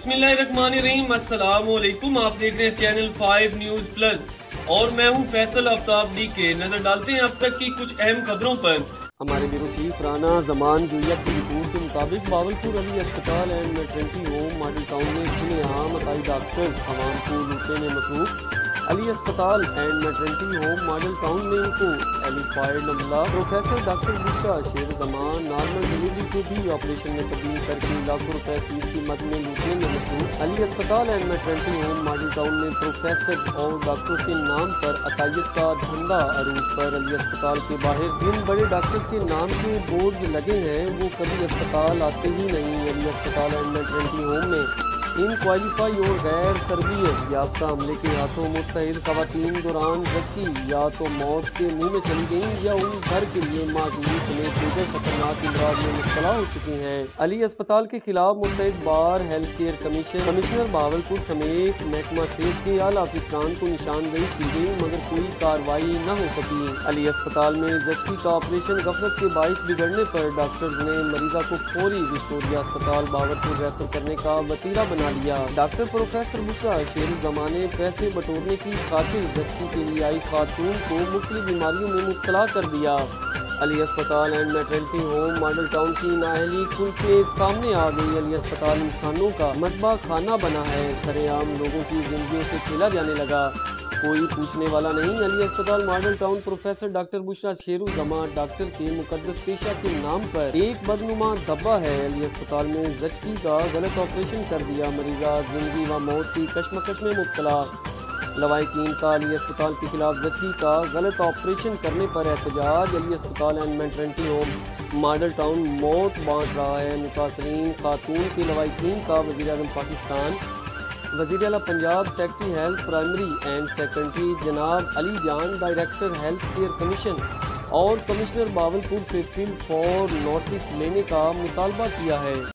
बिस्मिल्लाहिर्रहमानिर्रहीम। अस्सलाम वालेकुम। आप देख रहे हैं चैनल 5 न्यूज़ प्लस और मैं हूं फैसल आफ्ताब डी के। नजर डालते हैं अब तक की कुछ अहम खबरों पर। हमारे ब्यूरो चीफ राना जमान जुइया की रिपोर्ट के मुताबिक बावलपुर अली अस्पताल and maternity home model town में खुलेआम अताई डॉक्टर्स आवाम को लूटने में मसरूफ। अली अस्पताल and maternity home model town में इनको एलिफाइड नमला प्रोफेसर डॉक्टर बुशरा शेर जमान नॉर्मल डिलीवरी को भी ऑपरेशन में तब्दील करके लाखों रुपए फीस की मद में लूटने में मसरूफ। अली अस्पताल and maternity home model town में प्रोफेसर और डॉक्टरों के नाम पर अतायत का धंधा अरूज पर। अली अस्पताल के बाहर जिन बड़े डॉक्टर्स के नाम के बोर्ड लगे हैं वो कभी अस्पताल आते ही नहीं। अली अस्पताल एंड मैटरनिटी होम में इन क्वालिफाई और गैर तरबियत याफ्ता हमले के हाथों मुस्तहिद खवातीन दौरान जबकि या तो मौत के मुंह में चली गईं या उन घर के लिए माजूरी समेत दीगर खतरनाक इमराज में मुब्तला हो चुकी हैं। अली अस्पताल के खिलाफ मुस्तहिद बार हेल्थ केयर कमिश्नर बावलपुर समेत महकमा सेहत के आला अफसरान को निशानदेही की गई मगर कोई कार्रवाई न हो सकी। अली अस्पताल में जचकी का ऑपरेशन गफलत के बाइस बिगड़ने पर डॉक्टर्स ने मरीजा को फौरी विक्टोरिया अस्पताल बावलपुर रेफर करने का वतीरा बना लिया। डॉक्टर प्रोफेसर बुशरा शेर जमाने पैसे बटोरने की खातिर जचकी के लिए आई खातून को मुख्तलिफ बीमारियों में मुब्तला कर दिया। अली अस्पताल and maternity home model town की नाअहली खुल के सामने आ गई। अली अस्पताल इंसानों का मजबा खाना बना है, सरेआम लोगों की जिंदगियों से खेला जाने लगा, कोई पूछने वाला नहीं। अली अस्पताल model town professor doctor Bushra Sheru जमा डॉक्टर के मुकद्दस पेशा के नाम पर एक बदनुमा धब्बा है। अली अस्पताल में जचकी का गलत ऑपरेशन कर दिया, मरीजा जिंदगी व मौत की कश्मकश में मुब्तला। लवाहिकीन का अली अस्पताल के खिलाफ जचकी का गलत ऑपरेशन करने पर एहतजाज। अली अस्पताल and maternity home model town मौत बांट रहा है। मुतासरीन खातून के लवाहिकीन का वज़ीर आज़म पाकिस्तान, वज़ीर आला Punjab, secretary health primary and secondary जनाब अली जान, डायरेक्टर हेल्थ केयर कमीशन और कमिश्नर बावलपुर से फिल फॉर नोटिस लेने का मुतालबा किया है।